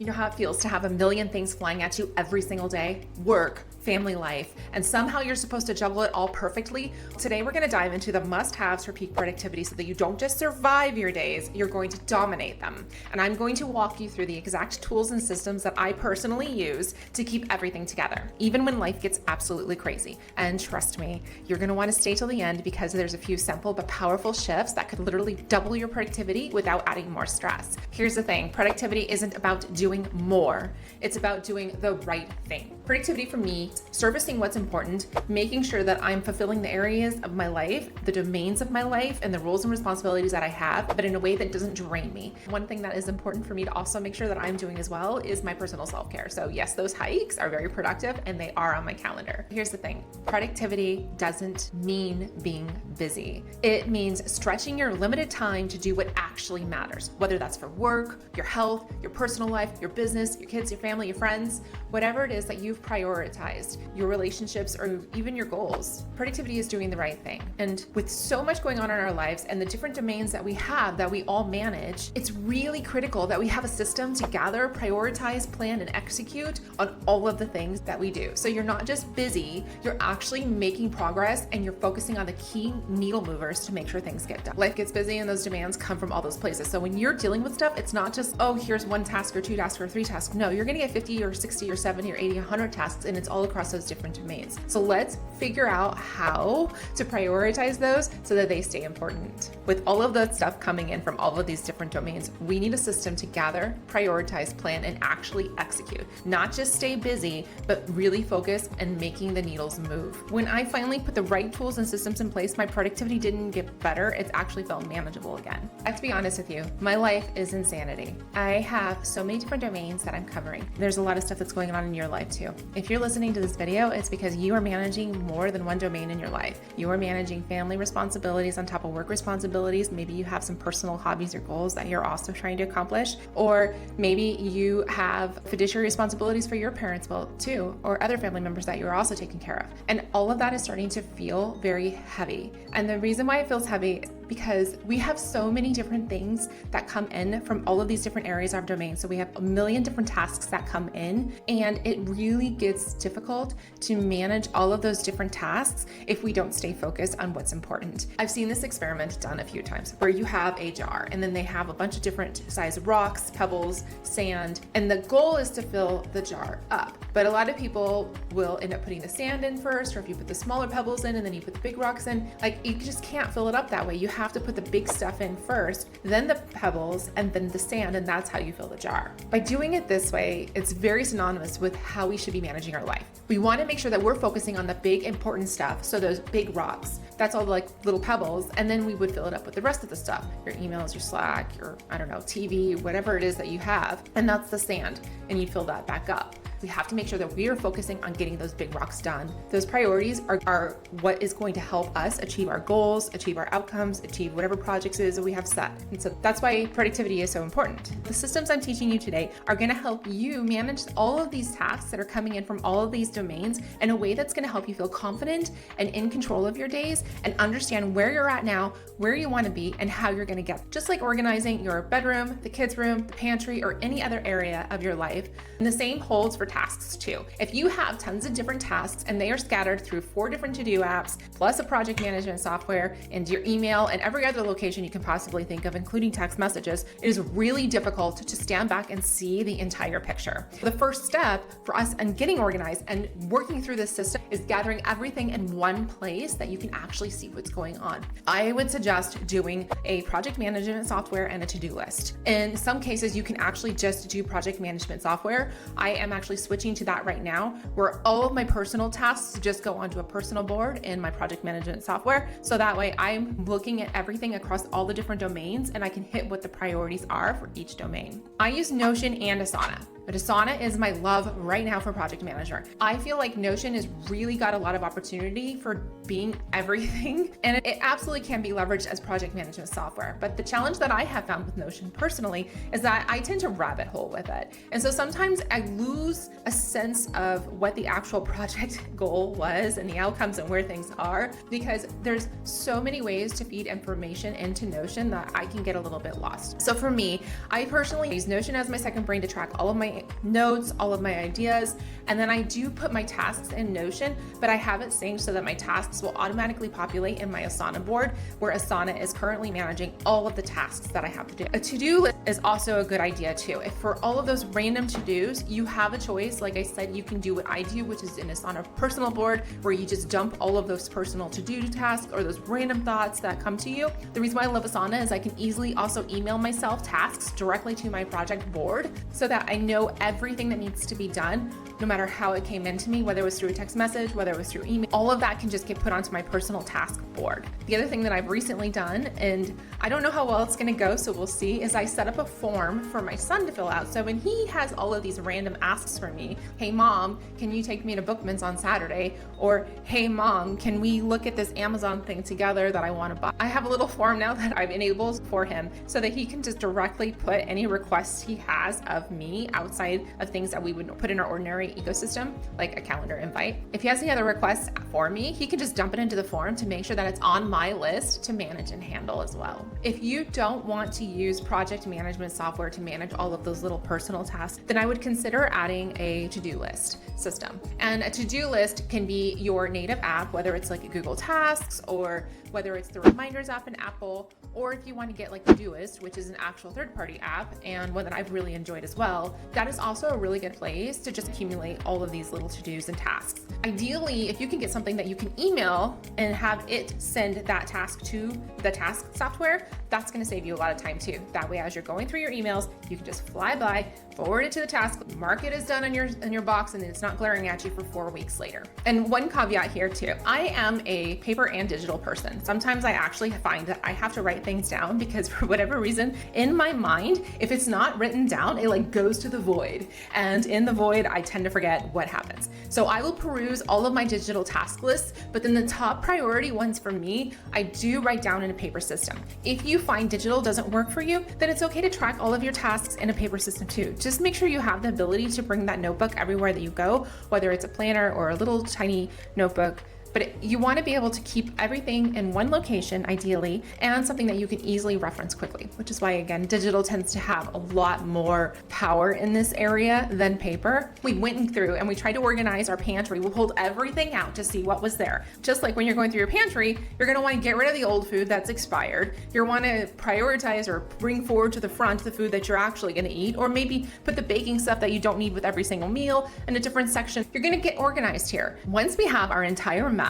You know how it feels to have a million things flying at you every single day? Work, family life, and somehow you're supposed to juggle it all perfectly. Today, we're gonna dive into the must-haves for peak productivity so that you don't just survive your days, you're going to dominate them. And I'm going to walk you through the exact tools and systems that I personally use to keep everything together, even when life gets absolutely crazy. And trust me, you're gonna wanna stay till the end because there's a few simple but powerful shifts that could literally double your productivity without adding more stress. Here's the thing, productivity isn't about doing more, it's about doing the right thing. Productivity for me, servicing what's important, making sure that I'm fulfilling the areas of my life, the domains of my life, and the roles and responsibilities that I have, but in a way that doesn't drain me. One thing that is important for me to also make sure that I'm doing as well is my personal self-care. So yes, those hikes are very productive and they are on my calendar. Here's the thing, productivity doesn't mean being busy. It means stretching your limited time to do what actually matters, whether that's for work, your health, your personal life, your business, your kids, your family, your friends, whatever it is that you've prioritized, your relationships, or even your goals. Productivity is doing the right thing. And with so much going on in our lives and the different domains that we have that we all manage, it's really critical that we have a system to gather, prioritize, plan, and execute on all of the things that we do. So you're not just busy, you're actually making progress and you're focusing on the key needle movers to make sure things get done. Life gets busy and those demands come from all those places. So when you're dealing with stuff, it's not just, oh, here's one task or two tasks or three tasks. No, you're gonna get 50 or 60 or 70 or 80, 100 tasks, and it's all across those different domains. So let's figure out how to prioritize those so that they stay important. With all of the stuff coming in from all of these different domains, we need a system to gather, prioritize, plan, and actually execute. Not just stay busy, but really focus and making the needles move. When I finally put the right tools and systems in place, my productivity didn't get better, it's actually felt manageable again. I have to be honest with you, my life is insanity. I have so many different domains that I'm covering. There's a lot of stuff that's going on in your life too. If you're listening to this video, it's because you are managing more than one domain in your life. You are managing family responsibilities on top of work responsibilities. Maybe you have some personal hobbies or goals that you're also trying to accomplish, or maybe you have fiduciary responsibilities for your parents well too, or other family members that you're also taking care of. And all of that is starting to feel very heavy. And the reason why it feels heavy is because we have so many different things that come in from all of these different areas of our domain. So we have a million different tasks that come in, and it really gets difficult to manage all of those different tasks if we don't stay focused on what's important. I've seen this experiment done a few times where you have a jar and then they have a bunch of different size rocks, pebbles, sand, and the goal is to fill the jar up. But a lot of people will end up putting the sand in first, or if you put the smaller pebbles in and then you put the big rocks in, like you just can't fill it up that way. You have to put the big stuff in first, then the pebbles, and then the sand, and that's how you fill the jar. By doing it this way, it's very synonymous with how we should be managing our life. We want to make sure that we're focusing on the big important stuff, so those big rocks, that's all like little pebbles, and then we would fill it up with the rest of the stuff, your emails, your Slack, your, I don't know, TV, whatever it is that you have, and that's the sand, and you'd fill that back up. We have to make sure that we are focusing on getting those big rocks done. Those priorities are what is going to help us achieve our goals, achieve our outcomes, achieve whatever projects it is that we have set. And so that's why productivity is so important. The systems I'm teaching you today are gonna help you manage all of these tasks that are coming in from all of these domains in a way that's gonna help you feel confident and in control of your days and understand where you're at now, where you wanna be, and how you're gonna get there. Just like organizing your bedroom, the kids' room, the pantry, or any other area of your life. And the same holds for tasks too. If you have tons of different tasks and they are scattered through 4 different to-do apps, plus a project management software and your email and every other location you can possibly think of, including text messages, it is really difficult to stand back and see the entire picture. The first step for us in getting organized and working through this system is gathering everything in one place that you can actually see what's going on. I would suggest doing a project management software and a to-do list. In some cases, you can actually just do project management software. I am actually switching to that right now, where all of my personal tasks just go onto a personal board in my project management software. So that way I'm looking at everything across all the different domains and I can hit what the priorities are for each domain. I use Notion and Asana. But Asana is my love right now for project manager. I feel like Notion has really got a lot of opportunity for being everything, and it absolutely can be leveraged as project management software. But the challenge that I have found with Notion personally is that I tend to rabbit hole with it. And so sometimes I lose a sense of what the actual project goal was and the outcomes and where things are, because there's so many ways to feed information into Notion that I can get a little bit lost. So for me, I personally use Notion as my second brain to track all of my my notes, all of my ideas, and then I do put my tasks in Notion, but I have it synced so that my tasks will automatically populate in my Asana board, where Asana is currently managing all of the tasks that I have to do. A to-do list is also a good idea too. If for all of those random to-dos, you have a choice. Like I said, you can do what I do, which is in Asana personal board, where you just dump all of those personal to-do tasks or those random thoughts that come to you. The reason why I love Asana is I can easily also email myself tasks directly to my project board so that I know everything that needs to be done, no matter how it came into me, whether it was through a text message, whether it was through email. All of that can just get put onto my personal task board. The other thing that I've recently done, and I don't know how well it's gonna go, so we'll see, is I set up a form for my son to fill out. So when he has all of these random asks for me, hey mom, can you take me to Bookman's on Saturday? Or hey mom, can we look at this Amazon thing together that I wanna buy? I have a little form now that I've enabled for him so that he can just directly put any requests he has of me outside of things that we would put in our ordinary ecosystem, like a calendar invite. If he has any other requests for me, he can just dump it into the form to make sure that it's on my list to manage and handle as well. If you don't want to use project management software to manage all of those little personal tasks, then I would consider adding a to-do list system. And a to-do list can be your native app, whether it's like a Google Tasks or whether it's the Reminders app in Apple, or if you want to get like Todoist, which is an actual third-party app and one that I've really enjoyed as well. That is also a really good place to just accumulate all of these little to-dos and tasks. Ideally, if you can get something that you can email and have it send that task to the task software, that's going to save you a lot of time too. That way, as you're going through your emails, you can just fly by, forward it to the task, mark it as done on your box, and it's not glaring at you for 4 weeks later. And one caveat here too, I am a paper and digital person. Sometimes I actually find that I have to write things down because for whatever reason in my mind, if it's not written down, it like goes to the void. And in the void, I tend to forget what happens. So I will peruse all of my digital task lists, but then the top priority ones for me, I do write down in a paper system. If you find digital doesn't work for you, then it's okay to track all of your tasks in a paper system too. Just make sure you have the ability to bring that notebook everywhere that you go, whether it's a planner or a little tiny notebook. But you want to be able to keep everything in one location, ideally, and something that you can easily reference quickly, which is why, again, digital tends to have a lot more power in this area than paper. We went through and we tried to organize our pantry. We pulled everything out to see what was there. Just like when you're going through your pantry, you're going to want to get rid of the old food that's expired. You want to prioritize or bring forward to the front the food that you're actually going to eat, or maybe put the baking stuff that you don't need with every single meal in a different section. You're going to get organized here. Once we have our entire mess,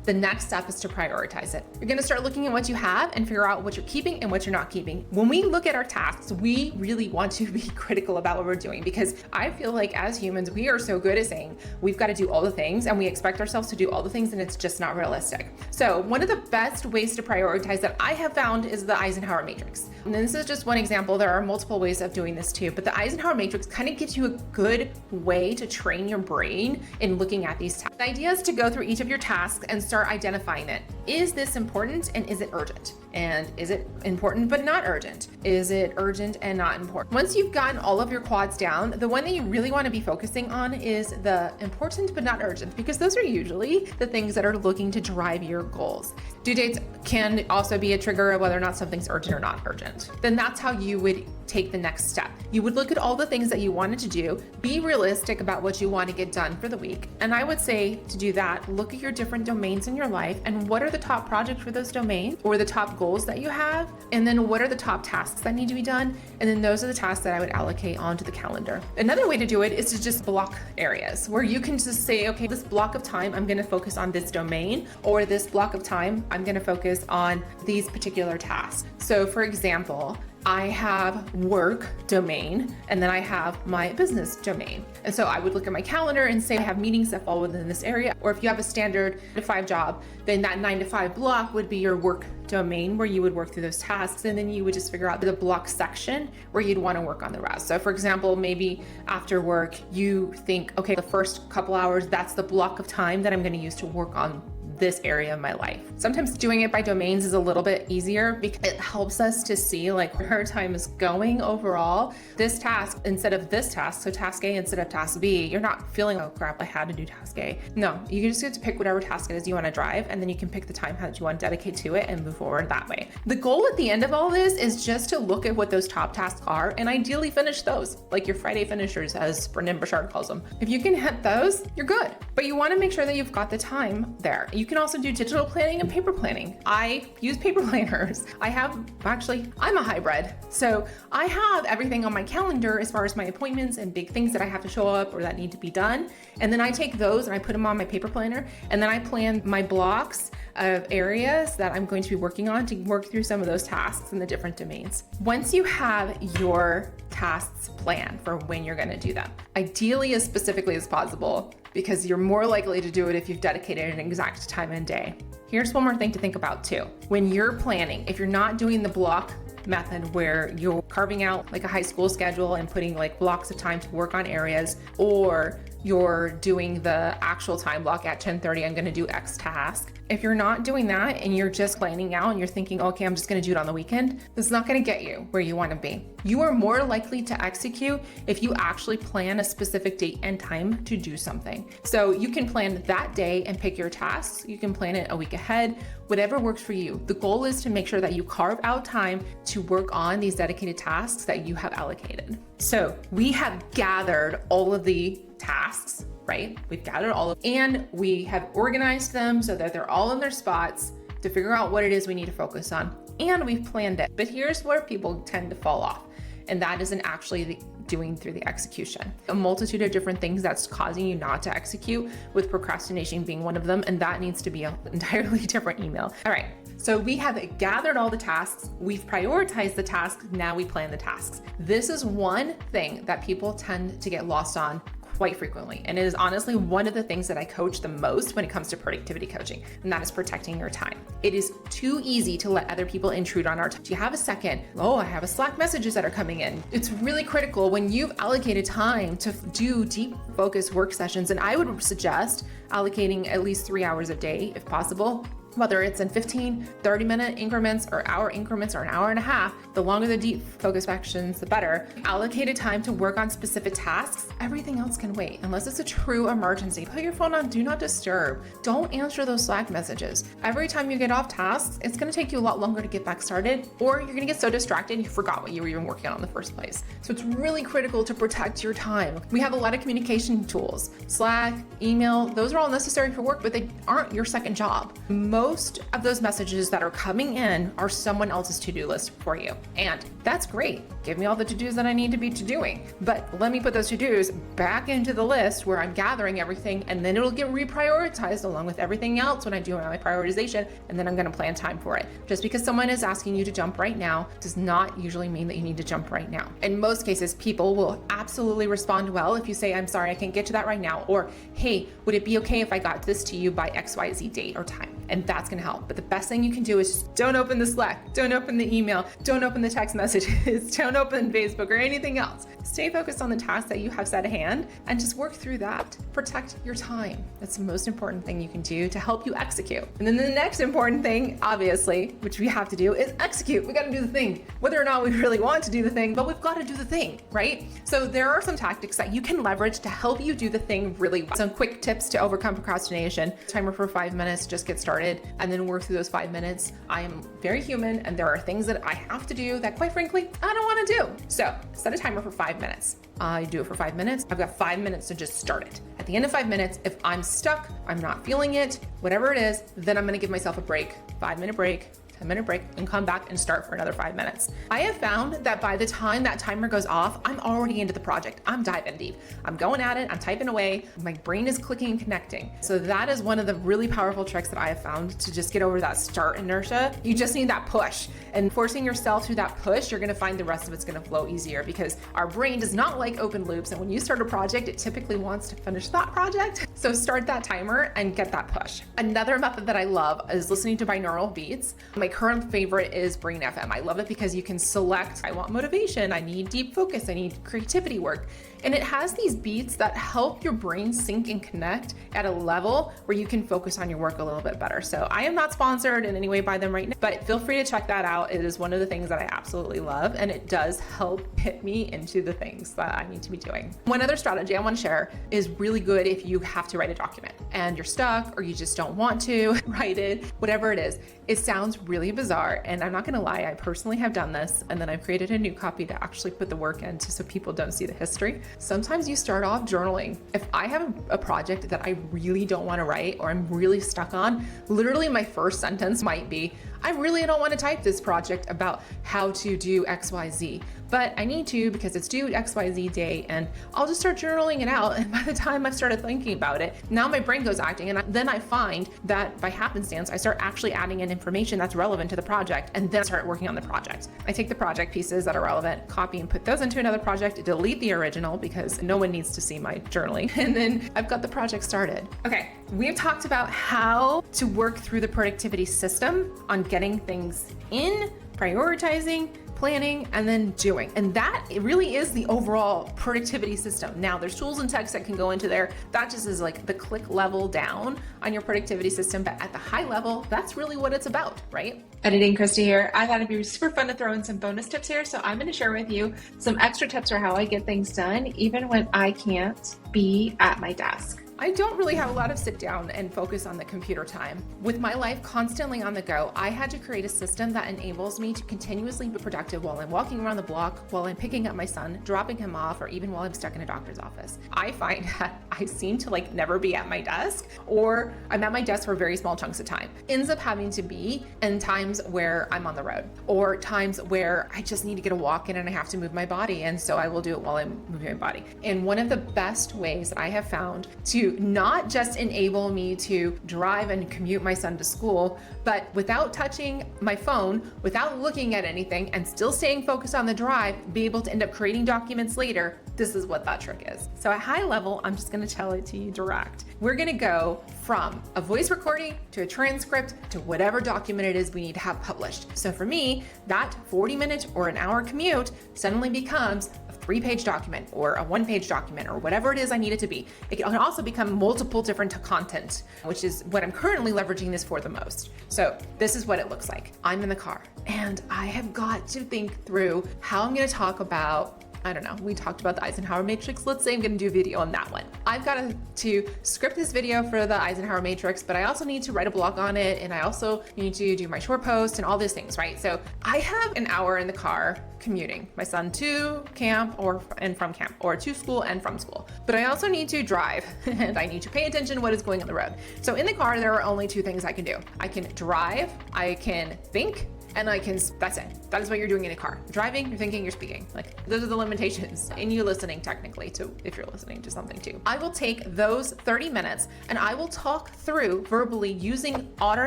the next step is to prioritize it. You're going to start looking at what you have and figure out what you're keeping and what you're not keeping. When we look at our tasks, we really want to be critical about what we're doing, because I feel like as humans, we are so good at saying we've got to do all the things and we expect ourselves to do all the things, and it's just not realistic. So one of the best ways to prioritize that I have found is the Eisenhower matrix. And this is just one example. There are multiple ways of doing this too, but the Eisenhower matrix kind of gives you a good way to train your brain in looking at these tasks. The idea is to go through each of your tasks and start identifying it. Is this important and is it urgent? And is it important but not urgent? Is it urgent and not important? Once you've gotten all of your quads down, the one that you really want to be focusing on is the important but not urgent, because those are usually the things that are looking to drive your goals. Due dates can also be a trigger of whether or not something's urgent or not urgent. Then that's how you would take the next step. You would look at all the things that you wanted to do, be realistic about what you want to get done for the week. And I would say to do that, look at your different domains in your life and what are the top projects for those domains or the top goals that you have. And then what are the top tasks that need to be done? And then those are the tasks that I would allocate onto the calendar. Another way to do it is to just block areas where you can just say, okay, this block of time, I'm going to focus on this domain, or this block of time, I'm going to focus on these particular tasks. So for example, I have work domain and then I have my business domain. And so I would look at my calendar and say I have meetings that fall within this area. Or if you have a standard 9-to-5 job, then that 9-to-5 block would be your work domain where you would work through those tasks. And then you would just figure out the block section where you'd want to work on the rest. So for example, maybe after work, you think, okay, the first couple hours, that's the block of time that I'm going to use to work on this area of my life. Sometimes doing it by domains is a little bit easier because it helps us to see like where our time is going overall. This task instead of this task, so task A instead of task B, you're not feeling, oh crap, I had to do task A. No, you just get to pick whatever task it is you want to drive, and then you can pick the time that you want to dedicate to it and move forward that way. The goal at the end of all this is just to look at what those top tasks are and ideally finish those, like your Friday finishers, as Brendon Burchard calls them. If you can hit those, you're good. But you want to make sure that you've got the time there. You can also do digital planning and paper planning. I use paper planners. I'm a hybrid. So I have everything on my calendar as far as my appointments and big things that I have to show up or that need to be done. And then I take those and I put them on my paper planner, and then I plan my blocks of areas that I'm going to be working on to work through some of those tasks in the different domains. Once you have your tasks planned for when you're going to do them, ideally as specifically as possible, because you're more likely to do it if you've dedicated an exact time and day. Here's one more thing to think about too. When you're planning, if you're not doing the block method where you're carving out like a high school schedule and putting like blocks of time to work on areas, or you're doing the actual time block at 10:30, I'm going to do X task. If you're not doing that and you're just planning out and you're thinking, okay, I'm just going to do it on the weekend, this is not going to get you where you want to be. You are more likely to execute if you actually plan a specific date and time to do something. So you can plan that day and pick your tasks. You can plan it a week ahead, whatever works for you. The goal is to make sure that you carve out time to work on these dedicated tasks that you have allocated. So we have gathered all of the tasks, right? We've gathered all of, and we have organized them so that they're all in their spots to figure out what it is we need to focus on. And we've planned it. But here's where people tend to fall off, and that isn't actually doing through the execution. A multitude of different things that's causing you not to execute, with procrastination being one of them, and that needs to be an entirely different email. All right, so we have gathered all the tasks, we've prioritized the tasks, now we plan the tasks. This is one thing that people tend to get lost on quite frequently. And it is honestly one of the things that I coach the most when it comes to productivity coaching, and that is protecting your time. It is too easy to let other people intrude on our time. Do you have a second? Oh, I have a Slack messages that are coming in. It's really critical when you've allocated time to do deep focus work sessions. And I would suggest allocating at least 3 hours a day if possible, whether it's in 15, 30-minute increments or hour increments or an hour and a half. The longer the deep focus sections, the better. Allocated time to work on specific tasks. Everything else can wait unless it's a true emergency. Put your phone on do not disturb. Don't answer those Slack messages. Every time you get off tasks, it's going to take you a lot longer to get back started, or you're going to get so distracted you forgot what you were even working on in the first place. So it's really critical to protect your time. We have a lot of communication tools. Slack, email, those are all necessary for work, but they aren't your second job. Most of those messages that are coming in are someone else's to-do list for you. And that's great. Give me all the to-dos that I need to be doing. But let me put those to-dos back into the list where I'm gathering everything, and then it'll get reprioritized along with everything else when I do my prioritization, and then I'm going to plan time for it. Just because someone is asking you to jump right now does not usually mean that you need to jump right now. In most cases, people will absolutely respond well if you say, I'm sorry, I can't get to that right now, or hey, would it be okay if I got this to you by XYZ date or time? And that's going to help. But the best thing you can do is just don't open the Slack, don't open the email, don't open the text messages, don't open Facebook or anything else. Stay focused on the tasks that you have set at hand and just work through that. Protect your time. That's the most important thing you can do to help you execute. And then the next important thing, obviously, which we have to do, is execute. We got to do the thing, whether or not we really want to do the thing, but we've got to do the thing, right? So there are some tactics that you can leverage to help you do the thing really well. Some quick tips to overcome procrastination. Timer for 5 minutes, just get started, and then work through those 5 minutes. I am very human, and there are things that I have to do that, quite frankly, I don't want to do. So set a timer for 5 minutes. I do it for 5 minutes. I've got 5 minutes to just start it. At the end of 5 minutes, if I'm stuck, I'm not feeling it, whatever it is, then I'm going to give myself a break, 5-minute break, 10-minute break, and come back and start for another 5 minutes. I have found that by the time that timer goes off, I'm already into the project. I'm diving deep. I'm going at it. I'm typing away. My brain is clicking and connecting. So that is one of the really powerful tricks that I have found to just get over that start inertia. You just need that push, and forcing yourself through that push, you're going to find the rest of it's going to flow easier, because our brain does not like open loops. And when you start a project, it typically wants to finish that project. So start that timer and get that push. Another method that I love is listening to binaural beats. My current favorite is Brain FM. I love it because you can select, I want motivation, I need deep focus, I need creativity work. And it has these beats that help your brain sync and connect at a level where you can focus on your work a little bit better. So I am not sponsored in any way by them right now, but feel free to check that out. It is one of the things that I absolutely love, and it does help hit me into the things that I need to be doing. One other strategy I want to share is really good if you have to write a document and you're stuck or you just don't want to write it, whatever it is. It sounds really bizarre, and I'm not gonna lie, I personally have done this, and then I've created a new copy to actually put the work into so people don't see the history. Sometimes you start off journaling. If I have a project that I really don't wanna write or I'm really stuck on, literally my first sentence might be, I really don't want to type this project about how to do XYZ, but I need to because it's due XYZ day, and I'll just start journaling it out. And by the time I've started thinking about it, now my brain goes acting, and then I find that by happenstance, I start actually adding in information that's relevant to the project, and then I start working on the project. I take the project pieces that are relevant, copy and put those into another project, delete the original because no one needs to see my journaling, and then I've got the project started. Okay, we've talked about how to work through the productivity system on getting things in, prioritizing, planning, and then doing. And that it really is the overall productivity system. Now there's tools and text that can go into there. That just is like the click level down on your productivity system. But at the high level, that's really what it's about, right? Editing Christy here. I thought it'd be super fun to throw in some bonus tips here. So I'm going to share with you some extra tips for how I get things done, even when I can't be at my desk. I don't really have a lot of sit down and focus on the computer time. With my life constantly on the go, I had to create a system that enables me to continuously be productive while I'm walking around the block, while I'm picking up my son, dropping him off, or even while I'm stuck in a doctor's office. I find that I seem to never be at my desk, or I'm at my desk for very small chunks of time. Ends up having to be in times where I'm on the road, or times where I just need to get a walk in and I have to move my body, and so I will do it while I'm moving my body. And one of the best ways that I have found to not just enable me to drive and commute my son to school, but without touching my phone, without looking at anything, and still staying focused on the drive, be able to end up creating documents later, this is what that trick is. So at high level, I'm just gonna tell it to you direct. We're gonna go from a voice recording to a transcript to whatever document it is we need to have published. So for me, that 40-minute or an hour commute suddenly becomes a 3-page document or a 1-page document or whatever it is I need it to be. It can also become multiple different content, which is what I'm currently leveraging this for the most. So this is what it looks like. I'm in the car and I have got to think through how I'm gonna talk about, I don't know, we talked about the Eisenhower matrix. Let's say I'm gonna do a video on that one. I've got to script this video for the Eisenhower matrix, but I also need to write a blog on it, and I also need to do my short post and all these things, right? So I have an hour in the car commuting my son to camp and from camp, or to school and from school. But I also need to drive and I need to pay attention to what is going on the road. So in the car, there are only 2 things I can do. I can drive, I can think, and that's it. That is what you're doing in a car. Driving, you're thinking, you're speaking. Those are the limitations. And you listening technically too, if you're listening to something too. I will take those 30 minutes and I will talk through verbally using Otter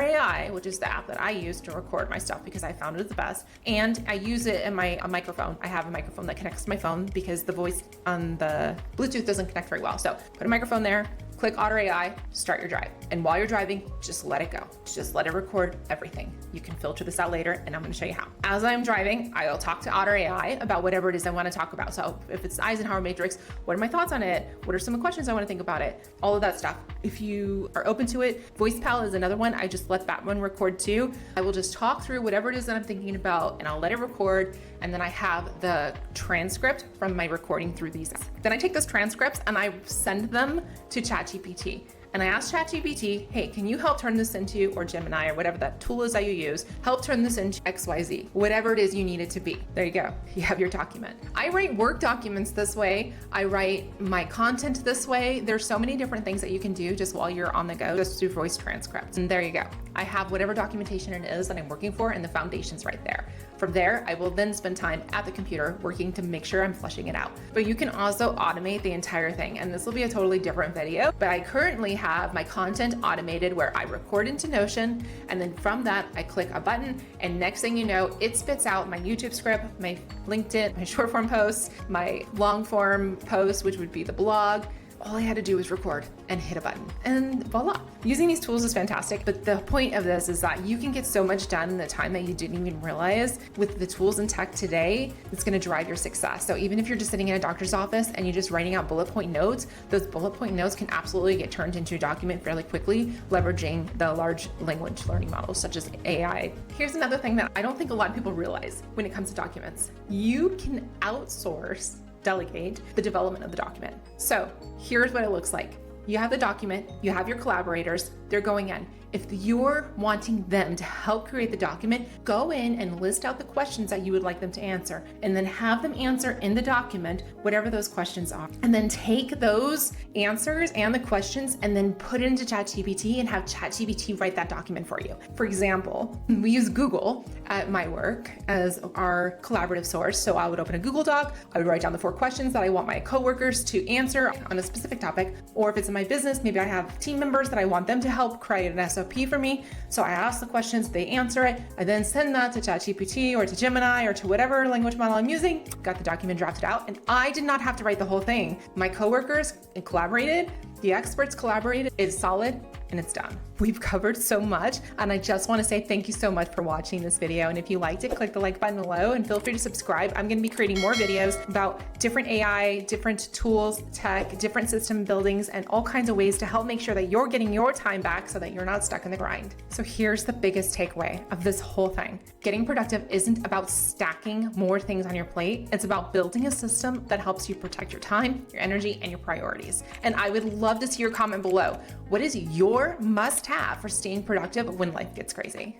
AI, which is the app that I use to record my stuff because I found it the best. And I use it in my microphone. I have a microphone that connects to my phone because the voice on the Bluetooth doesn't connect very well. So put a microphone there, click Otter AI, start your drive. And while you're driving, just let it go. Just let it record everything. You can filter this out later, and I'm gonna show you how. As I'm driving, I'll talk to Otter AI about whatever it is I wanna talk about. So if it's the Eisenhower matrix, what are my thoughts on it? What are some of the questions I wanna think about it? All of that stuff. If you are open to it, VoicePal is another one. I just let that one record too. I will just talk through whatever it is that I'm thinking about, and I'll let it record. And then I have the transcript from my recording through these. Then I take those transcripts and I send them to ChatGPT. And I asked ChatGPT, hey, can you help turn this into, or Gemini, or whatever that tool is that you use, help turn this into XYZ, whatever it is you need it to be. There you go. You have your document. I write Word documents this way. I write my content this way. There's so many different things that you can do just while you're on the go, just do voice transcripts. And there you go. I have whatever documentation it is that I'm working for, and the foundation's right there. From there, I will then spend time at the computer working to make sure I'm fleshing it out. But you can also automate the entire thing, and this will be a totally different video, but I currently have my content automated where I record into Notion, and then from that, I click a button, and next thing you know, it spits out my YouTube script, my LinkedIn, my short form posts, my long form posts, which would be the blog, All I had to do was record and hit a button, and voila. Using these tools is fantastic, but the point of this is that you can get so much done in the time that you didn't even realize with the tools and tech today. It's going to drive your success. So even if you're just sitting in a doctor's office and you're just writing out bullet point notes, those bullet point notes can absolutely get turned into a document fairly quickly, leveraging the large language learning models such as AI. Here's another thing that I don't think a lot of people realize when it comes to documents. You can outsource, delegate the development of the document. So here's what it looks like. You have the document, you have your collaborators, they're going in. If you're wanting them to help create the document, go in and list out the questions that you would like them to answer, and then have them answer in the document whatever those questions are. And then take those answers and the questions and then put it into ChatGPT and have ChatGPT write that document for you. For example, we use Google at my work as our collaborative source. So I would open a Google Doc, I would write down the 4 questions that I want my coworkers to answer on a specific topic. Or if it's in my business, maybe I have team members that I want them to help create an SOP for me. So I ask the questions, they answer it. I then send that to ChatGPT or to Gemini or to whatever language model I'm using, got the document drafted out, and I did not have to write the whole thing. My coworkers collaborated, the experts collaborated, it's solid, and it's done. We've covered so much, and I just want to say thank you so much for watching this video. And if you liked it, click the like button below and feel free to subscribe. I'm going to be creating more videos about different AI, different tools, tech, different system buildings, and all kinds of ways to help make sure that you're getting your time back so that you're not stuck in the grind. So here's the biggest takeaway of this whole thing. Getting productive isn't about stacking more things on your plate. It's about building a system that helps you protect your time, your energy, and your priorities. And I would love to see your comment below. What is your must-have for staying productive when life gets crazy?